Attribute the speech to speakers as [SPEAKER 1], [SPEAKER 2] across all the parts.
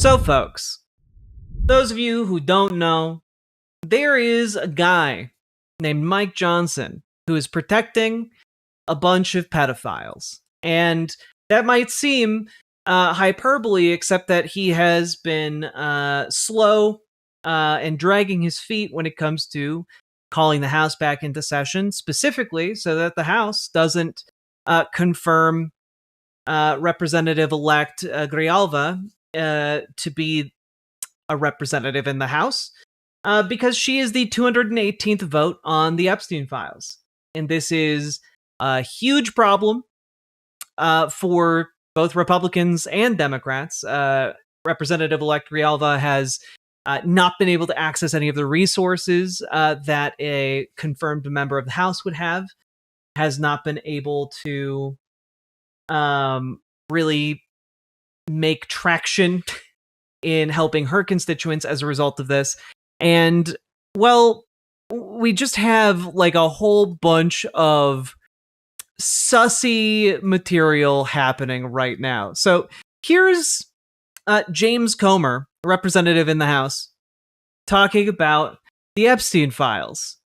[SPEAKER 1] So, folks, those of you who don't know, there is a guy named Mike Johnson who is protecting a bunch of pedophiles. And that might seem hyperbole, except that he has been slow and dragging his feet when it comes to calling the House back into session, specifically so that the House doesn't confirm Representative-elect Grijalva to be a representative in the House, because she is the 218th vote on the Epstein files. And this is a huge problem for both Republicans and Democrats. Representative-elect Grijalva has not been able to access any of the resources that a confirmed member of the House would have, has not been able to really make traction in helping her constituents as a result of this. And, well, we just have like a whole bunch of sussy material happening right now. So here's James Comer, a representative in the House, talking about the Epstein files.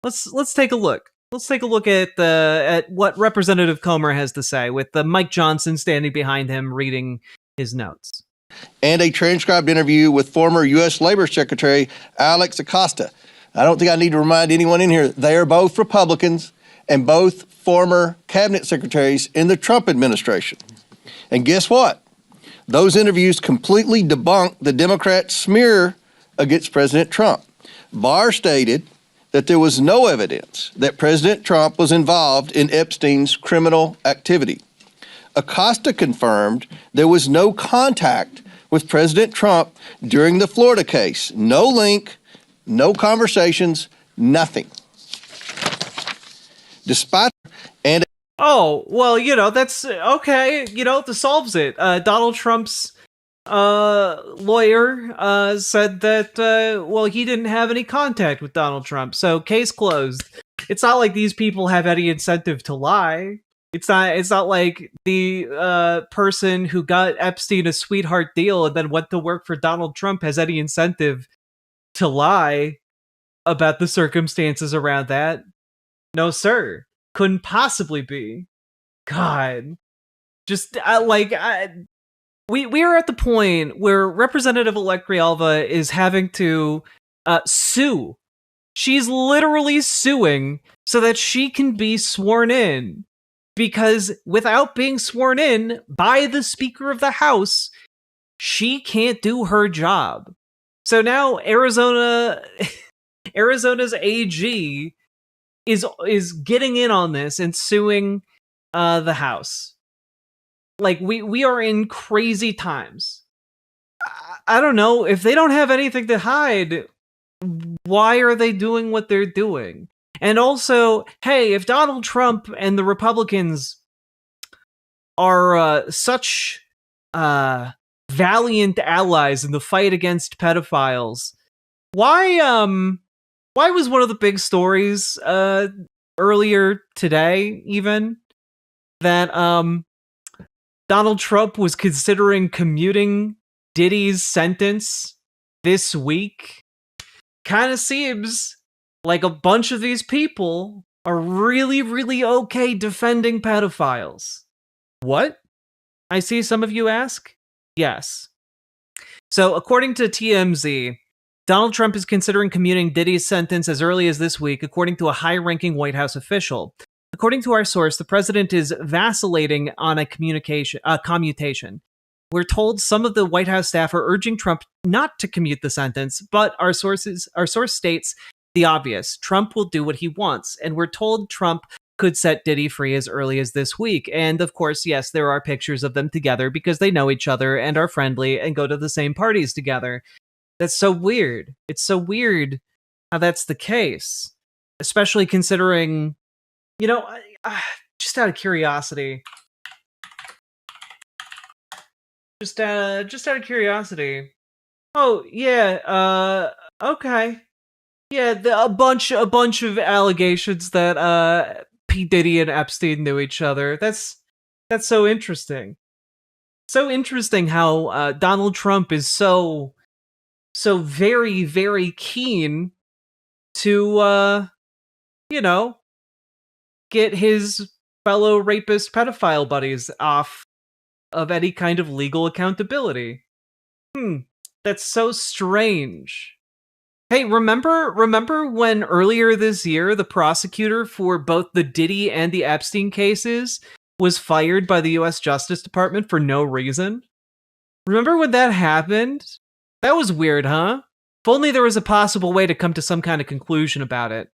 [SPEAKER 1] Let's take a look. Let's take a look at what Representative Comer has to say, with Mike Johnson standing behind him reading his notes.
[SPEAKER 2] And a transcribed interview with former U.S. Labor Secretary Alex Acosta. I don't think I need to remind anyone in here, they are both Republicans and both former cabinet secretaries in the Trump administration. And guess what? Those interviews completely debunked the Democrat smear against President Trump. Barr stated that there was no evidence that President Trump was involved in Epstein's criminal activity. Acosta confirmed there was no contact with President Trump during the Florida case. No link, no conversations, nothing. Despite and
[SPEAKER 1] oh, well, that's okay. This solves it. Donald Trump's lawyer said that, he didn't have any contact with Donald Trump, so case closed. It's not like these people have any incentive to lie. It's not like the person who got Epstein a sweetheart deal and then went to work for Donald Trump has any incentive to lie about the circumstances around that. No, sir. Couldn't possibly be. God. Just, we are at the point where Representative-elect Grijalva is having to sue. She's literally suing so that she can be sworn in. Because without being sworn in by the Speaker of the House, she can't do her job. So now Arizona's AG is getting in on this and suing the House. Like, we are in crazy times. I don't know, if they don't have anything to hide, why are they doing what they're doing? And also, hey, if Donald Trump and the Republicans are such valiant allies in the fight against pedophiles, why was one of the big stories earlier today even that Donald Trump was considering commuting Diddy's sentence this week? Kind of seems like a bunch of these people are really, really okay defending pedophiles. What? I see some of you ask? Yes. So, according to TMZ, Donald Trump is considering commuting Diddy's sentence as early as this week, according to a high-ranking White House official. According to our source, the president is vacillating on a commutation. We're told some of the White House staff are urging Trump not to commute the sentence, but our source states the obvious. Trump will do what he wants, and we're told Trump could set Diddy free as early as this week. And of course, yes, there are pictures of them together because they know each other and are friendly and go to the same parties together. That's so weird. It's so weird how that's the case, especially considering, just out of curiosity. Just out of curiosity. Oh, yeah, okay. Yeah, a bunch of allegations that P. Diddy and Epstein knew each other. That's so interesting. So interesting how Donald Trump is so very, very keen to you know, get his fellow rapist pedophile buddies off of any kind of legal accountability. That's so strange. Hey, remember when earlier this year the prosecutor for both the Diddy and the Epstein cases was fired by the US Justice Department for no reason? Remember when that happened? That was weird, huh? If only there was a possible way to come to some kind of conclusion about it.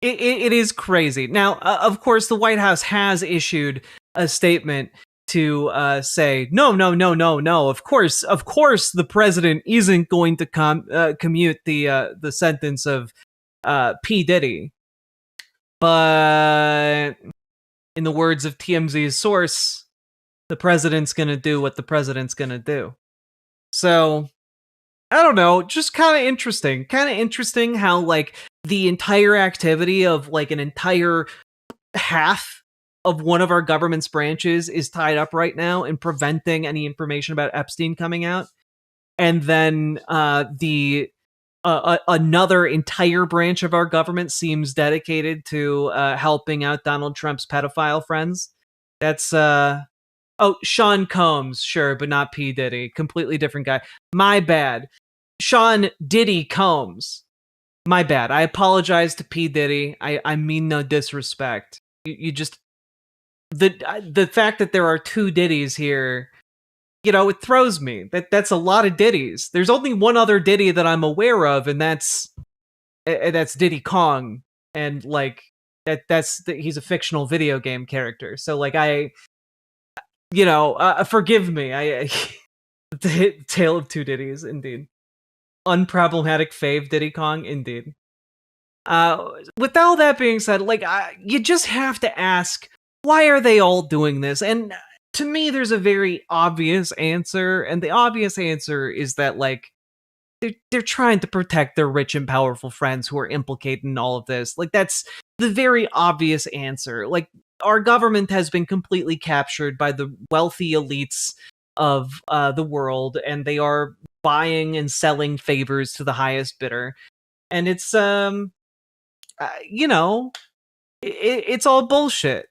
[SPEAKER 1] It is crazy. Now, of course, the White House has issued a statement to say, no. Of course, the president isn't going to commute the sentence of P. Diddy. But in the words of TMZ's source, the president's going to do what the president's going to do. So, I don't know, just kind of interesting. Kind of interesting how, like, the entire activity of, like, an entire half of one of our government's branches is tied up right now in preventing any information about Epstein coming out. And then another entire branch of our government seems dedicated to helping out Donald Trump's pedophile friends. That's Sean Combs, sure, but not P. Diddy. Completely different guy. My bad. Sean Diddy Combs. My bad. I apologize to P. Diddy. I mean no disrespect. You just... The fact that there are two Diddies here, you know, it throws me. That's a lot of Diddies. There's only one other Diddy that I'm aware of, and that's Diddy Kong. And, like, he's a fictional video game character. So, like, forgive me. The tale of two Diddies, indeed. Unproblematic fave Diddy Kong, indeed. With all that being said, like, you just have to ask, why are they all doing this? And to me, there's a very obvious answer, and the obvious answer is that, like, they're trying to protect their rich and powerful friends who are implicated in all of this. Like, that's the very obvious answer. Like, our government has been completely captured by the wealthy elites of the world, and they are buying and selling favors to the highest bidder. And it's, it's all bullshit.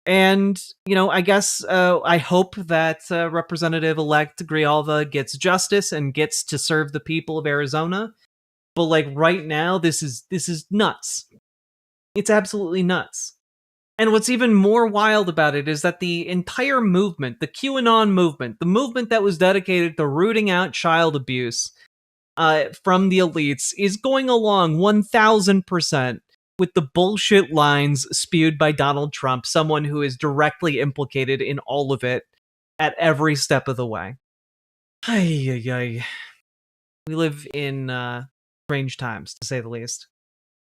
[SPEAKER 1] And, I guess I hope that Representative-elect Grijalva gets justice and gets to serve the people of Arizona. But, like, right now, this is nuts. It's absolutely nuts. And what's even more wild about it is that the entire movement, the QAnon movement, the movement that was dedicated to rooting out child abuse from the elites, is going along 1000% with the bullshit lines spewed by Donald Trump, someone who is directly implicated in all of it at every step of the way. We live in strange times, to say the least.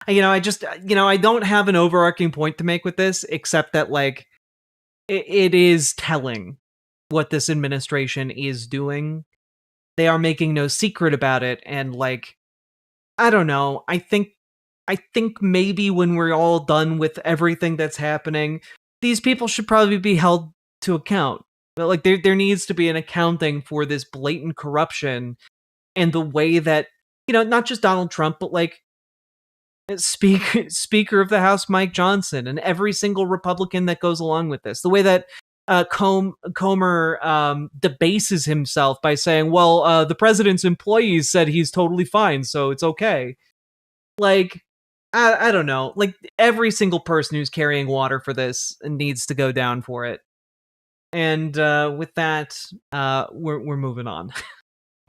[SPEAKER 1] I don't have an overarching point to make with this, except that, like, it is telling what this administration is doing. They are making no secret about it, and, like, I don't know, I think maybe when we're all done with everything that's happening, these people should probably be held to account. But, like, there needs to be an accounting for this blatant corruption and the way that, not just Donald Trump, but, like, Speaker of the House Mike Johnson and every single Republican that goes along with this. The way that Comer debases himself by saying, well, the president's employees said he's totally fine, so it's okay. Like, I don't know. Like, every single person who's carrying water for this needs to go down for it. And with that, we're moving on.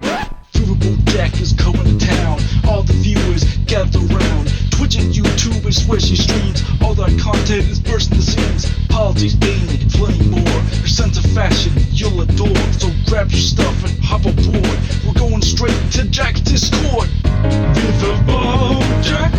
[SPEAKER 3] Riverboat Jack is coming to town. All the viewers gather around. Twitch and YouTube is where she streams. All that content is bursting the seams. Politics, dating, plenty more. Her sense of fashion you'll adore. So grab your stuff and hop aboard. We're going straight to Jack's Discord. Riverboat Jack.